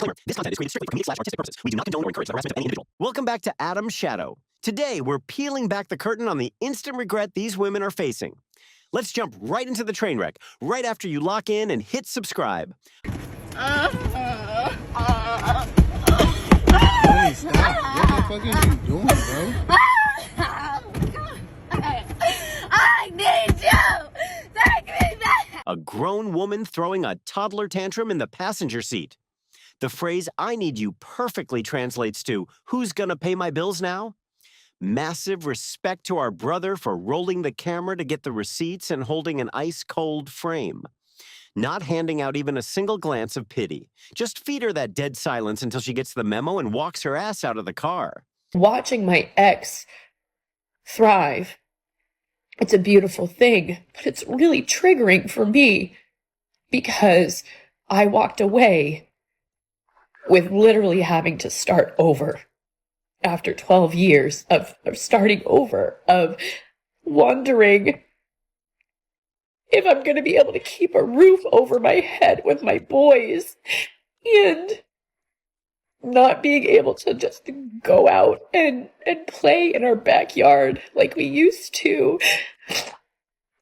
Disclaimer, this content is created strictly for comedic/artistic purposes. We do not condone or encourage the harassment of any individual. Welcome back to Adam's Shadow. Today, we're peeling back the curtain on the instant regret these women are facing. Let's jump right into the train wreck, right after you lock in and hit subscribe. Holy stop. What the fuck are you doing, bro? I need you! Take me back! A grown woman throwing a toddler tantrum in the passenger seat. The phrase, "I need you," perfectly translates to, "Who's gonna pay my bills now?" Massive respect to our brother for rolling the camera to get the receipts and holding an ice-cold frame. Not handing out even a single glance of pity. Just feed her that dead silence until she gets the memo and walks her ass out of the car. Watching my ex thrive, it's a beautiful thing, but it's really triggering for me because I walked away with literally having to start over after 12 years of starting over, of wondering if I'm going to be able to keep a roof over my head with my boys and not being able to just go out and play in our backyard like we used to,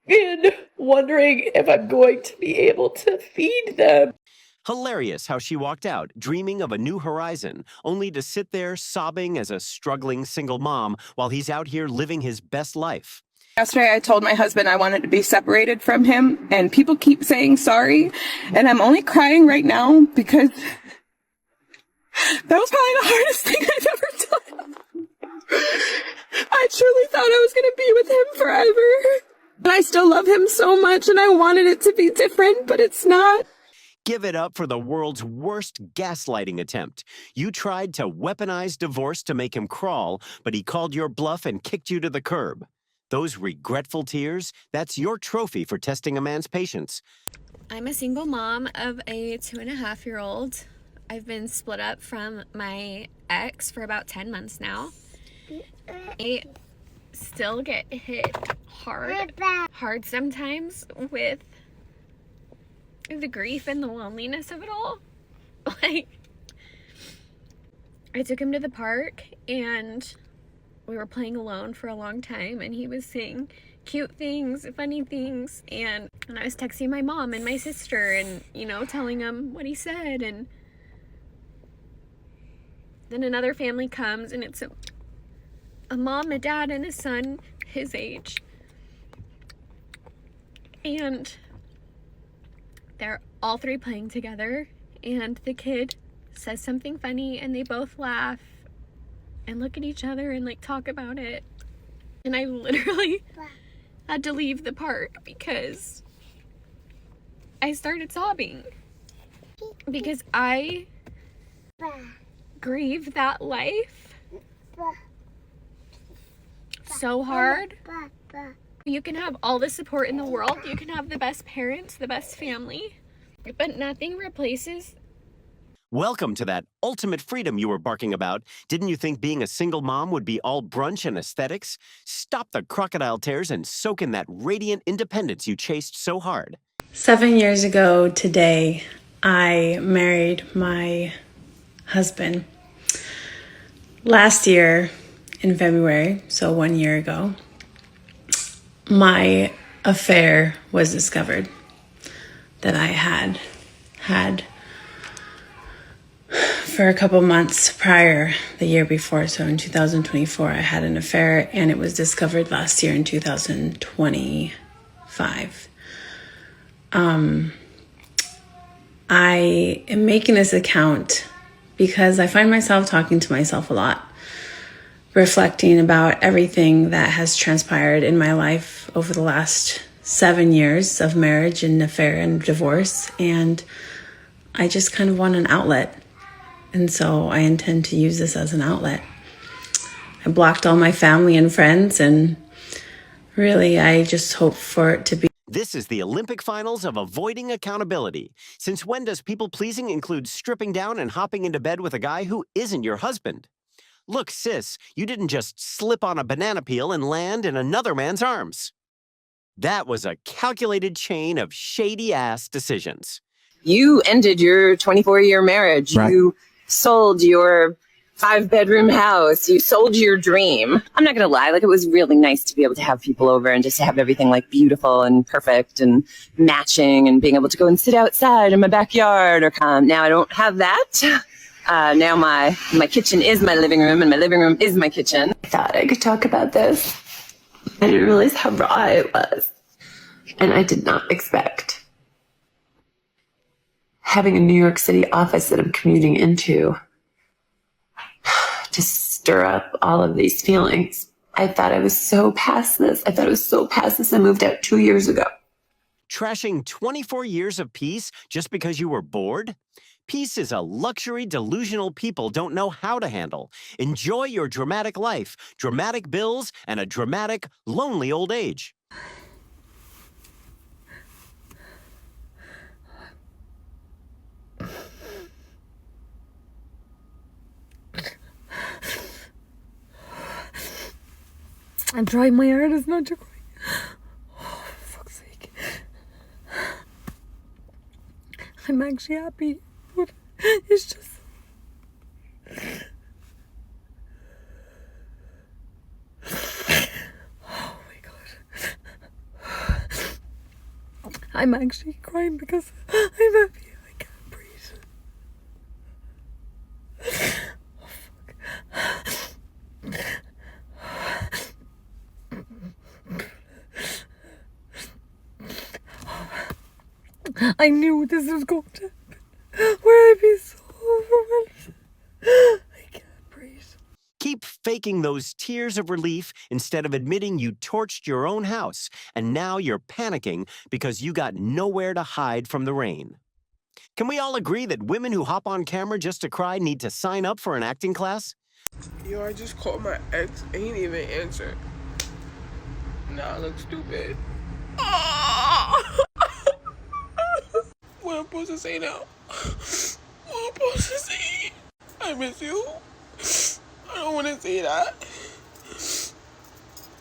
and wondering if I'm going to be able to feed them. Hilarious how she walked out, dreaming of a new horizon, only to sit there sobbing as a struggling single mom while he's out here living his best life. Yesterday, I told my husband I wanted to be separated from him, and people keep saying sorry, and I'm only crying right now because that was probably the hardest thing I've ever done. I truly thought I was going to be with him forever, and I still love him so much, and I wanted it to be different, but it's not. Give it up for the world's worst gaslighting attempt. You tried to weaponize divorce to make him crawl, but he called your bluff and kicked you to the curb. Those regretful tears, that's your trophy for testing a man's patience. I'm a single mom of a 2.5-year-old. I've been split up from my ex for about 10 months now. I still get hit hard sometimes with the grief and the loneliness of it all. Like, I took him to the park and we were playing alone for a long time, and he was saying cute things, funny things, and I was texting my mom and my sister and, telling them what he said, and then another family comes and it's a mom, a dad, and a son his age, and they're all three playing together, and the kid says something funny and they both laugh and look at each other and talk about it. And I literally had to leave the park because I started sobbing because I grieve that life so hard. You can have all the support in the world, you can have the best parents, the best family, but nothing replaces. Welcome to that ultimate freedom you were barking about. Didn't you think being a single mom would be all brunch and aesthetics? Stop the crocodile tears and soak in that radiant independence you chased so hard. 7 years ago today, I married my husband. Last year in February, so 1 year ago, my affair was discovered that I had for a couple months prior, the year before. So in 2024, I had an affair, and it was discovered last year in 2025. I am making this account because I find myself talking to myself a lot, reflecting about everything that has transpired in my life over the last 7 years of marriage and affair and divorce. And I just kind of want an outlet. And so I intend to use this as an outlet. I blocked all my family and friends, and really, I just hope for it to be. This is the Olympic finals of avoiding accountability. Since when does people-pleasing include stripping down and hopping into bed with a guy who isn't your husband? Look, sis, you didn't just slip on a banana peel and land in another man's arms. That was a calculated chain of shady-ass decisions. You ended your 24-year marriage. Right. You sold your 5-bedroom house. You sold your dream. I'm not going to lie. Like, it was really nice to be able to have people over and just to have everything like beautiful and perfect and matching and being able to go and sit outside in my backyard or now I don't have that. Now my kitchen is my living room and my living room is my kitchen. I thought I could talk about this. I didn't realize how raw it was. And I did not expect having a New York City office that I'm commuting into to stir up all of these feelings. I thought I was so past this. I moved out 2 years ago. Trashing 24 years of peace just because you were bored? Peace is a luxury delusional people don't know how to handle. Enjoy your dramatic life, dramatic bills, and a dramatic, lonely old age. I'm trying my hardest not to cry. Oh, for fuck's sake. I'm actually happy, but it's just... Oh my god. I'm actually crying because I'm happy. I can't breathe. Oh fuck. I knew this was going to happen. Where I'd be so overwhelmed. I can't breathe. Keep faking those tears of relief instead of admitting you torched your own house, and now you're panicking because you got nowhere to hide from the rain. Can we all agree that women who hop on camera just to cry need to sign up for an acting class? Yo, I just called my ex and he didn't even answer. Now I look stupid. What I'm supposed to say now? What I'm supposed to say? I miss you. I don't want to say that.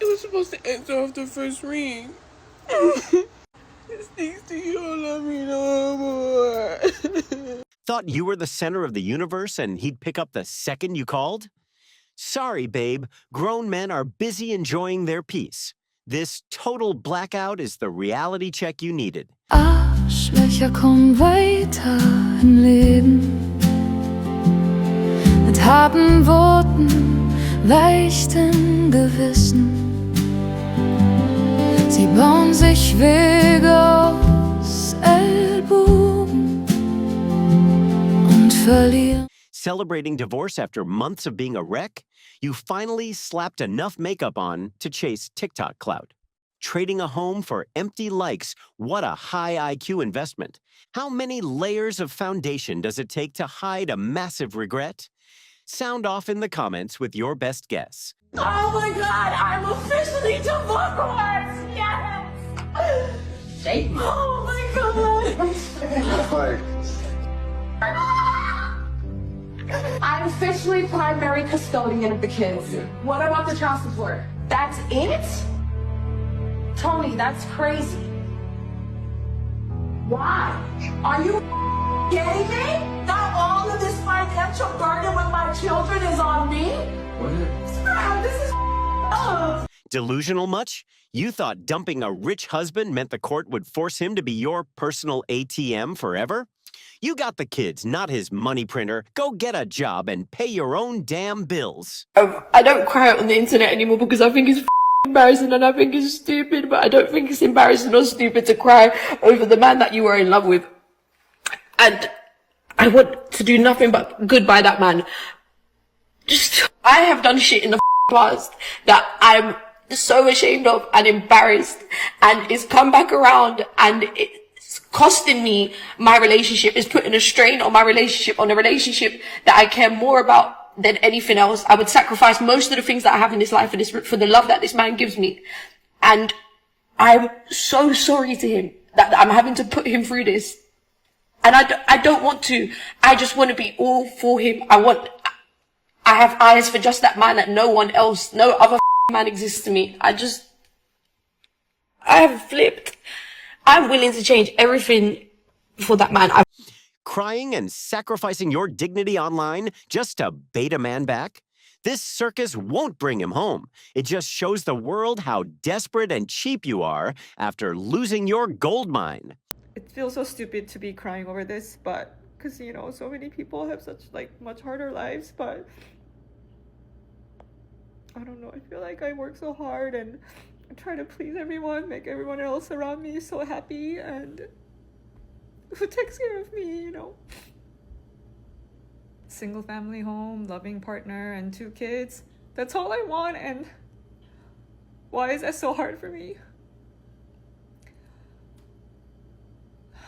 It was supposed to answer off the first ring. Stacey, you don't love me no more. Thought you were the center of the universe and he'd pick up the second you called? Sorry, babe. Grown men are busy enjoying their peace. This total blackout is the reality check you needed. Arschlöcher kommen weiter im Leben mit harten Worten, leichtem Gewissen. Sie bauen sich Wege aus Ellbogen und verlieren. Celebrating divorce after months of being a wreck? You finally slapped enough makeup on to chase TikTok clout. Trading a home for empty likes, what a high IQ investment. How many layers of foundation does it take to hide a massive regret? Sound off in the comments with your best guess. Oh my god, I'm officially divorced! Yes! Shake me. Oh my god! I'm officially primary custodian of the kids. What about the child support? That's it? Tony, that's crazy. Why? Are you kidding me? Now all of this financial burden with my children is on me? What? This is Delusional much? You thought dumping a rich husband meant the court would force him to be your personal ATM forever? You got the kids, not his money printer. Go get a job and pay your own damn bills. I don't cry on the internet anymore because I think it's embarrassing and I think it's stupid, but I don't think it's embarrassing or stupid to cry over the man that you were in love with. And I want to do nothing but good by that man. I have done shit in the past that I'm so ashamed of and embarrassed, and it's come back around and it's costing me my relationship. It's putting a strain on my relationship, on a relationship that I care more about than anything else. I would sacrifice most of the things that I have in this life for the love that this man gives me. And I'm so sorry to him that I'm having to put him through this. And I don't want to. I just want to be all for him. I have eyes for just that man, that no one else, no other man exists to me. I have flipped. I'm willing to change everything for that man. Crying and sacrificing your dignity online just to bait a man back? This circus won't bring him home. It just shows the world how desperate and cheap you are after losing your gold mine. It feels so stupid to be crying over this, but because, you know, so many people have such much harder lives, but I don't know, I feel like I work so hard and I try to please everyone, make everyone else around me so happy, and who takes care of me, you know? Single family home, loving partner, and 2 kids. That's all I want, and why is that so hard for me?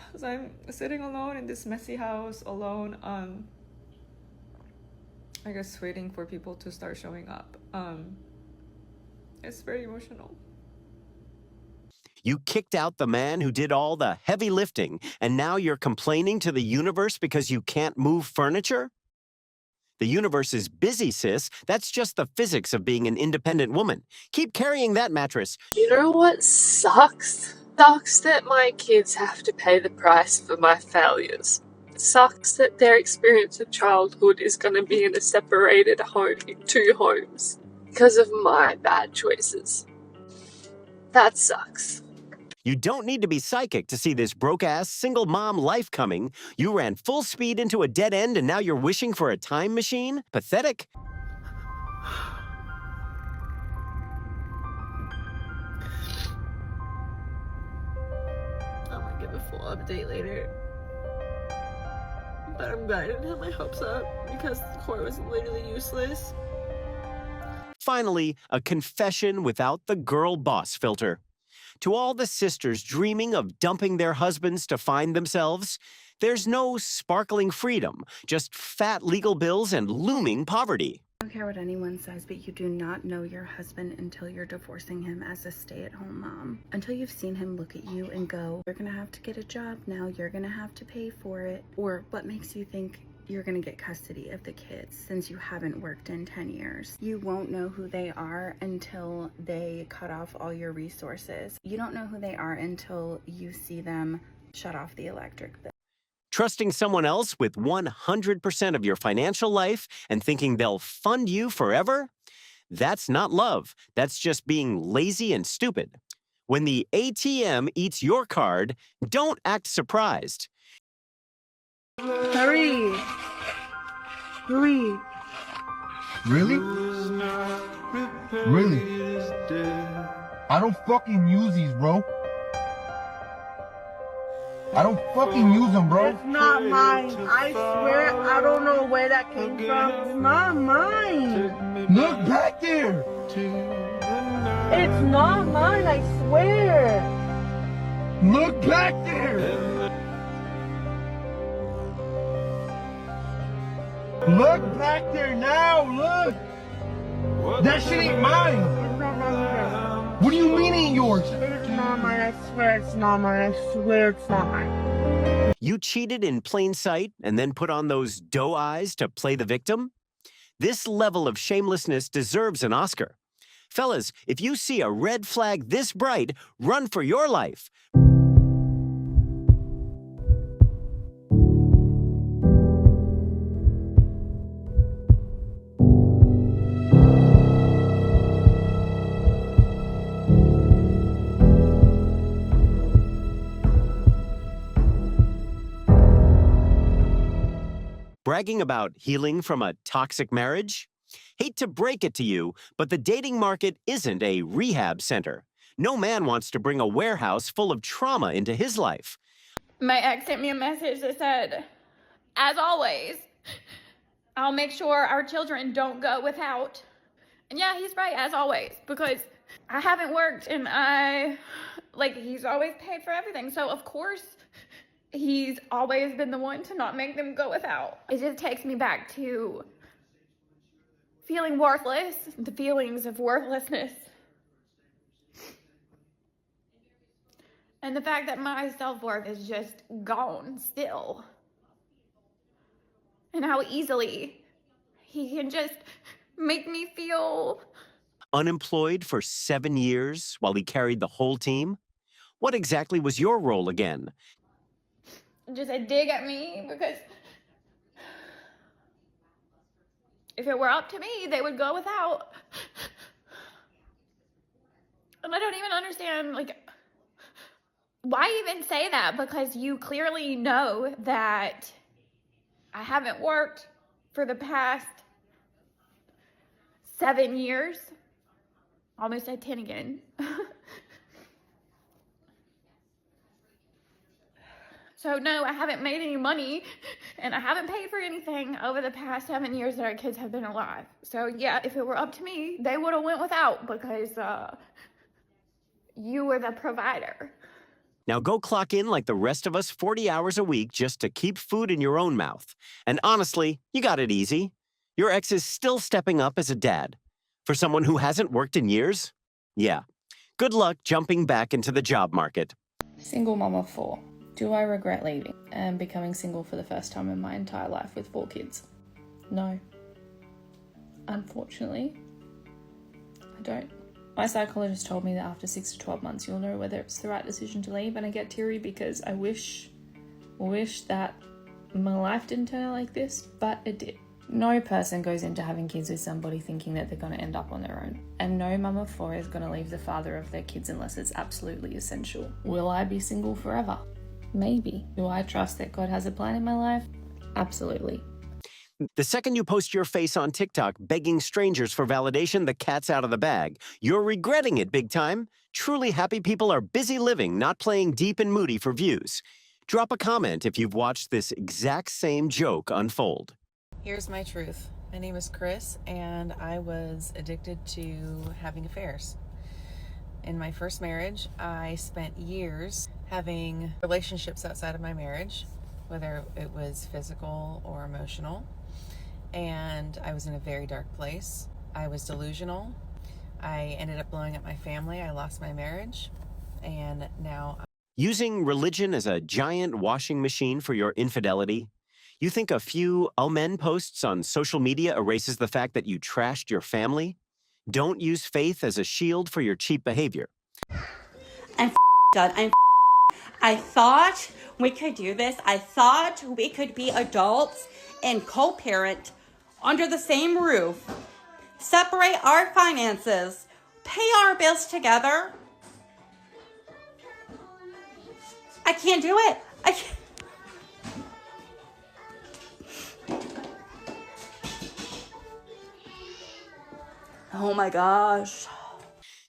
Because I'm sitting alone in this messy house, alone, I guess waiting for people to start showing up. It's very emotional. You kicked out the man who did all the heavy lifting, and now you're complaining to the universe because you can't move furniture? The universe is busy, sis. That's just the physics of being an independent woman. Keep carrying that mattress. You know what sucks? Sucks that my kids have to pay the price for my failures. It sucks that their experience of childhood is going to be in a separated home, in 2 homes, because of my bad choices. That sucks. You don't need to be psychic to see this broke-ass single mom life coming. You ran full speed into a dead end and now you're wishing for a time machine? Pathetic. I might give a full update later. But I'm glad I didn't have my hopes up because the court was literally useless. Finally, a confession without the girl boss filter. To all the sisters dreaming of dumping their husbands to find themselves, there's no sparkling freedom, just fat legal bills and looming poverty. I don't care what anyone says, but you do not know your husband until you're divorcing him as a stay-at-home mom. Until you've seen him look at you and go, you're gonna have to get a job now, you're gonna have to pay for it. Or what makes you think you're gonna get custody of the kids since you haven't worked in 10 years. You won't know who they are until they cut off all your resources. You don't know who they are until you see them shut off the electric bill. Trusting someone else with 100% of your financial life and thinking they'll fund you forever? That's not love. That's just being lazy and stupid. When the ATM eats your card, don't act surprised. Hurry! Hurry! Really? Really? I don't fucking use these, bro. I don't fucking use them, bro. It's not mine. I swear I don't know where that came from. It's not mine. Look back there. It's not mine, I swear. Look back there. Look back there now, look! That shit ain't mine! It's not mine. What do you mean ain't yours? It's not mine, I swear it's not mine. I swear it's not mine. You cheated in plain sight and then put on those doe eyes to play the victim? This level of shamelessness deserves an Oscar. Fellas, if you see a red flag this bright, run for your life. Bragging about healing from a toxic marriage? Hate to break it to you, but the dating market isn't a rehab center. No man wants to bring a warehouse full of trauma into his life. My ex sent me a message that said, as always, I'll make sure our children don't go without. And yeah, he's right, as always, because I haven't worked and he's always paid for everything. So of course, he's always been the one to not make them go without. It just takes me back to feeling worthless, the feelings of worthlessness. And the fact that my self-worth is just gone still. And how easily he can just make me feel Unemployed for 7 years while he carried the whole team? What exactly was your role again? just a dig at me, because if it were up to me, they would go without. And I don't even understand, like, why even say that? Because you clearly know that I haven't worked for the past 7 years. Almost said 10 again. So no, I haven't made any money, and I haven't paid for anything over the past 7 years that our kids have been alive. So yeah, if it were up to me, they would have went without, because you were the provider. Now go clock in like the rest of us 40 hours a week just to keep food in your own mouth. And honestly, you got it easy. Your ex is still stepping up as a dad. For someone who hasn't worked in years? Yeah. Good luck jumping back into the job market. Single mom of 4. Do I regret leaving and becoming single for the first time in my entire life with 4 kids? No. Unfortunately, I don't. My psychologist told me that after 6 to 12 months, you'll know whether it's the right decision to leave, and I get teary because I wish that my life didn't turn out like this, but it did. No person goes into having kids with somebody thinking that they're going to end up on their own. And no mum of 4 is going to leave the father of their kids unless it's absolutely essential. Will I be single forever? Maybe. Do I trust that God has a plan in my life? Absolutely. The second you post your face on TikTok begging strangers for validation, the cat's out of the bag. You're regretting it big time. Truly happy people are busy living, not playing deep and moody for views. Drop a comment if you've watched this exact same joke unfold. Here's my truth. My name is Chris, and I was addicted to having affairs. In my first marriage, I spent years having relationships outside of my marriage, whether it was physical or emotional, and I was in a very dark place. I was delusional. I ended up blowing up my family. I lost my marriage, and now... Using religion as a giant washing machine for your infidelity? You think a few amen posts on social media erases the fact that you trashed your family? Don't use faith as a shield for your cheap behavior. I'm done. I thought we could do this. I thought we could be adults and co-parent under the same roof, separate our finances, pay our bills together. I can't do it. I can't. Oh my gosh.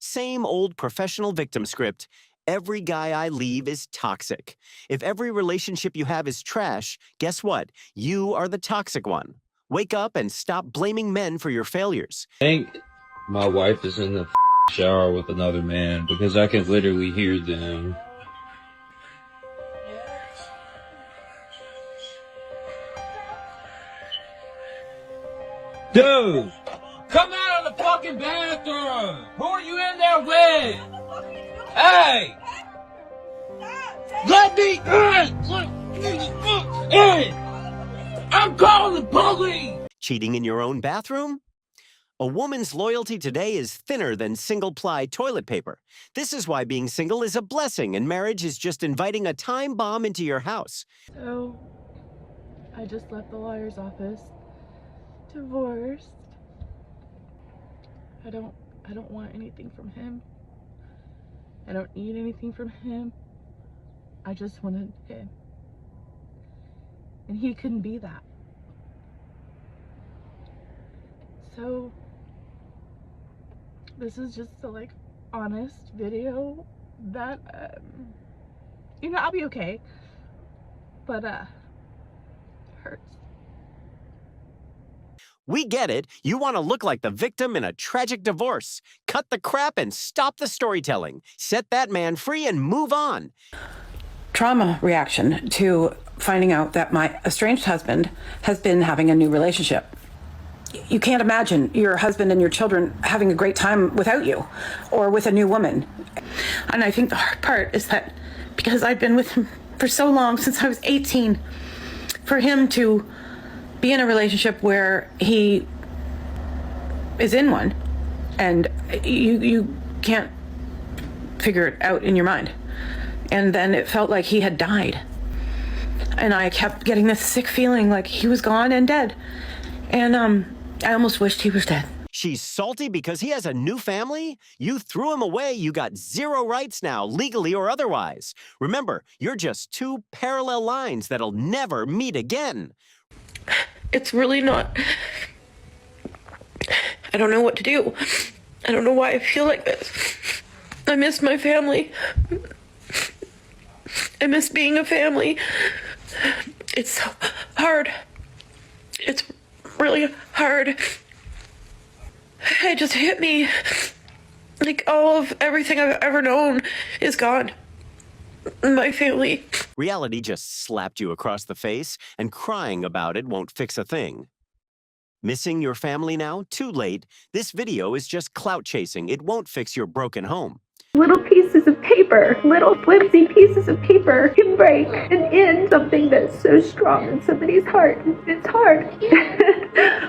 Same old professional victim script. Every guy I leave is toxic. If every relationship you have is trash, guess what? You are the toxic one. Wake up and stop blaming men for your failures. I think my wife is in the shower with another man because I can literally hear them. Dude! Come out of the fucking bathroom! Who are you in there with? Hey! Let me in! I'm calling the police! Cheating in your own bathroom? A woman's loyalty today is thinner than single-ply toilet paper. This is why being single is a blessing and marriage is just inviting a time bomb into your house. So, I just left the lawyer's office. Divorced. I don't want anything from him. I don't need anything from him. I just wanted him. And he couldn't be that. So, this is just a honest video that, I'll be okay. But, hurts. We get it. You want to look like the victim in a tragic divorce. Cut the crap and stop the storytelling. Set that man free and move on. Trauma reaction to finding out that my estranged husband has been having a new relationship. You can't imagine your husband and your children having a great time without you or with a new woman. And I think the hard part is that because I've been with him for so long, since I was 18, for him to be in a relationship where he is in one and you can't figure it out in your mind. And then it felt like he had died. And I kept getting this sick feeling like he was gone and dead. And I almost wished he was dead. She's salty because he has a new family? You threw him away. You got zero rights now, legally or otherwise. Remember, you're just two parallel lines that'll never meet again. It's really not. I don't know what to do. I don't know why I feel like this. I miss my family. I miss being a family. It's so hard. It's really hard. It just hit me. Like all of everything I've ever known is gone. My family. Reality just slapped you across the face, and crying about it won't fix a thing. Missing your family now? Too late. This video is just clout chasing. It won't fix your broken home. Little pieces of paper, little flimsy pieces of paper can break and end something that's so strong in somebody's heart. It's hard.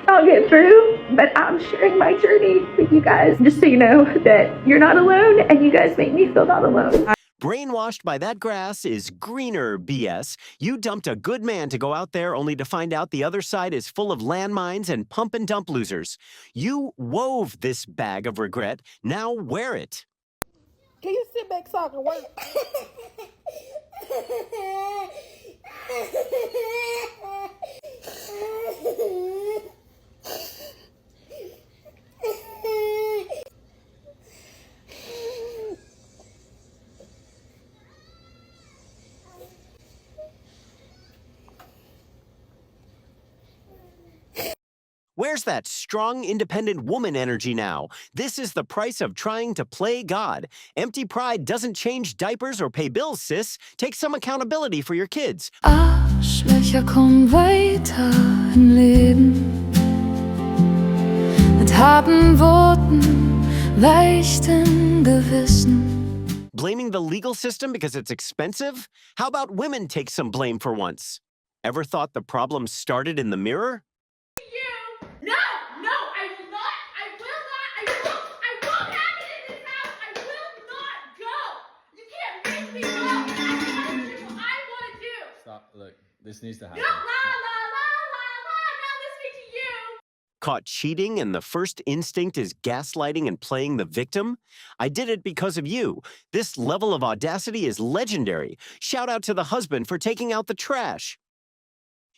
I'll get through, but I'm sharing my journey with you guys. Just so you know that you're not alone, and you guys make me feel not alone. Brainwashed by that grass is greener BS. You dumped a good man to go out there only to find out the other side is full of landmines and pump and dump losers. You wove this bag of regret. Now wear it. Can you sit back so I can work? Where's that strong, independent woman energy now? This is the price of trying to play God. Empty pride doesn't change diapers or pay bills, sis. Take some accountability for your kids. Arschlöcher kommen weiter im Leben. Mit harten Worten, leichtem Gewissen. Blaming the legal system because it's expensive? How about women take some blame for once? Ever thought the problem started in the mirror? No, I will not. I won't have it in this house. I will not go. You can't make me go. I want to do what I want to do. Stop. Look, this needs to happen. No, not listening to you. Caught cheating and the first instinct is gaslighting and playing the victim? I did it because of you. This level of audacity is legendary. Shout out to the husband for taking out the trash.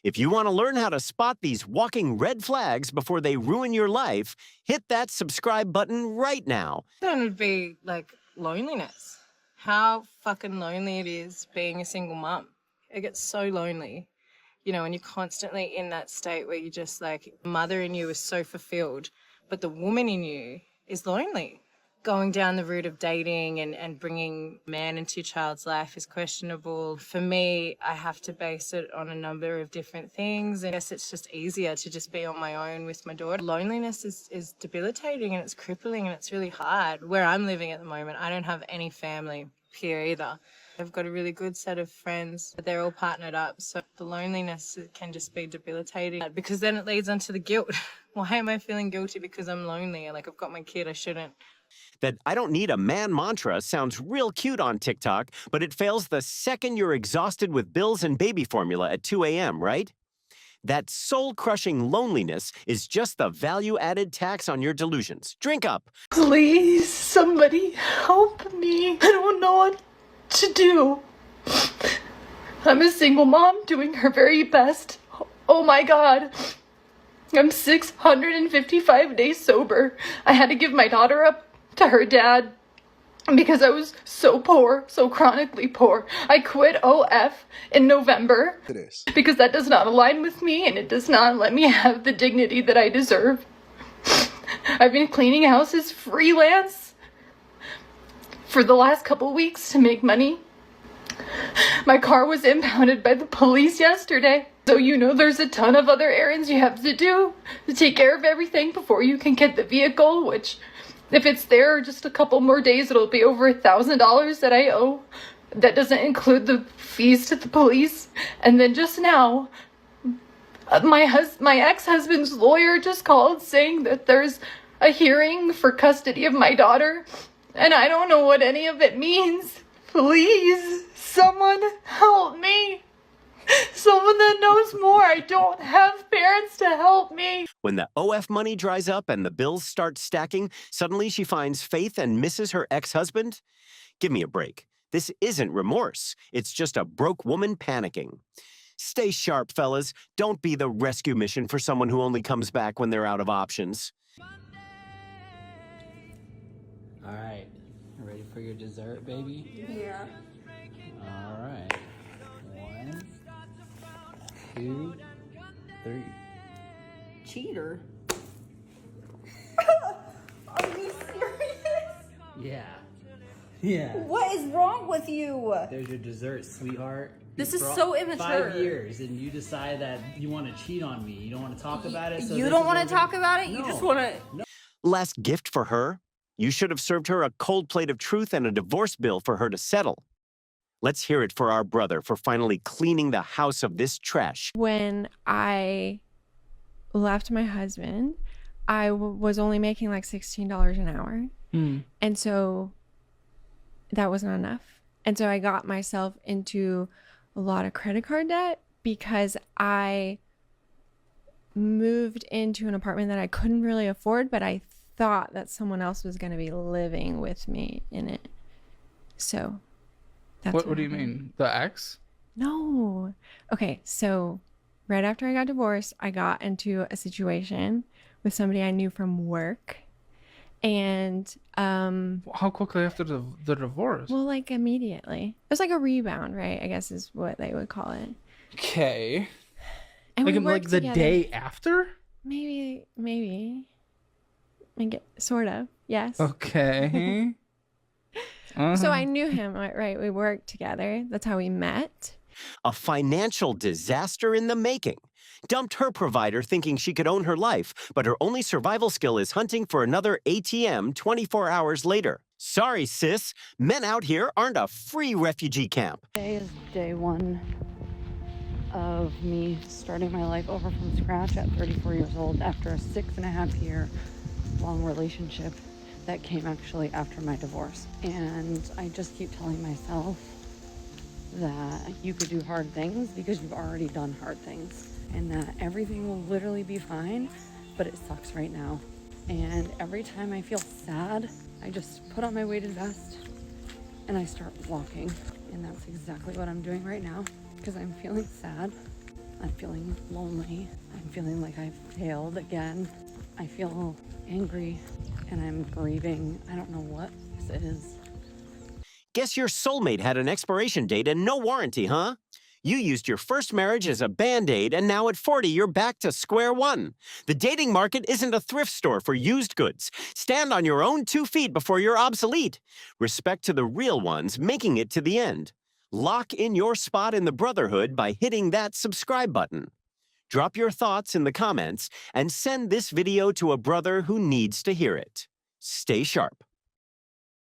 If you want to learn how to spot these walking red flags before they ruin your life, hit that subscribe button right now. Then would be like loneliness. How fucking lonely it is being a single mum. It gets so lonely, you know, and you're constantly in that state where you just like, mother in you is so fulfilled, but the woman in you is lonely. Going down the route of dating and bringing man into your child's life is questionable. For me, I have to base it on a number of different things. I guess it's just easier to just be on my own with my daughter. Loneliness is debilitating and it's crippling and it's really hard. Where I'm living at the moment, I don't have any family here either. I've got a really good set of friends, but they're all partnered up. So the loneliness can just be debilitating because then it leads onto the guilt. Why am I feeling guilty because I'm lonely? Like I've got my kid, I shouldn't. That I don't need a man mantra sounds real cute on TikTok, but it fails the second you're exhausted with bills and baby formula at 2 a.m., right? That soul-crushing loneliness is just the value-added tax on your delusions. Drink up. Please, somebody help me. I don't know what to do. I'm a single mom doing her very best. Oh my God. I'm 655 days sober. I had to give my daughter up to her dad because I was so poor, so chronically poor. I quit OF in November because that does not align with me and it does not let me have the dignity that I deserve. I've been cleaning houses freelance for the last couple weeks to make money. My car was impounded by the police yesterday. So you know there's a ton of other errands you have to do to take care of everything before you can get the vehicle, which if it's there just a couple more days, it'll be over $1,000 that I owe. That doesn't include the fees to the police. And then just now, my ex-husband's lawyer just called saying that there's a hearing for custody of my daughter. And I don't know what any of it means. Please, someone help me. Someone that knows more. I don't have parents to help me. When the OF money dries up and the bills start stacking, suddenly she finds faith and misses her ex-husband? Give me a break. This isn't remorse. It's just a broke woman panicking. Stay sharp, fellas. Don't be the rescue mission for someone who only comes back when they're out of options. All right, ready for your dessert, baby? Yeah. All right. 1, 2, 3. Cheater. Are you serious? Yeah. Yeah. What is wrong with you? There's your dessert, sweetheart. This You is brought so immature. 5 years, and you decide that you want to cheat on me. You don't want to talk about it. So You this don't is want to what talk we- about it? You No. just want to... Last gift for her? You should have served her a cold plate of truth and a divorce bill for her to settle. Let's hear it for our brother for finally cleaning the house of this trash. When I left my husband, I was only making like $16 an hour. And so that was not enough. And so I got myself into a lot of credit card debt because I moved into an apartment that I couldn't really afford, but I thought that someone else was going to be living with me in it. So that's What do you happened. mean? The ex? No. Okay, so right after I got divorced, I got into a situation with somebody I knew from work. And How quickly after the divorce? well, like immediately. It was like a rebound, right? I guess is what they would call it. Okay. And we Like worked the together. day after? Maybe. Sort of. Yes. Okay. So I knew him, right? We worked together. That's how we met. A financial disaster in the making. Dumped her provider thinking she could own her life, but her only survival skill is hunting for another ATM 24 hours later. Sorry, sis. Men out here aren't a free refugee camp. Today is day one of me starting my life over from scratch at 34 years old after a 6.5 year long relationship that came actually after my divorce. And I just keep telling myself that you could do hard things because you've already done hard things, and that everything will literally be fine, but it sucks right now. And every time I feel sad, I just put on my weighted vest and I start walking. And that's exactly what I'm doing right now, because I'm feeling sad, I'm feeling lonely, I'm feeling like I've failed again, I feel angry, and I'm grieving. I don't know what this is. Guess your soulmate had an expiration date and no warranty, huh? You used your first marriage as a Band-Aid, and now at 40, you're back to square one. The dating market isn't a thrift store for used goods. Stand on your own 2 feet before you're obsolete. Respect to the real ones making it to the end. Lock in your spot in the brotherhood by hitting that subscribe button. Drop your thoughts in the comments and send this video to a brother who needs to hear it. Stay sharp.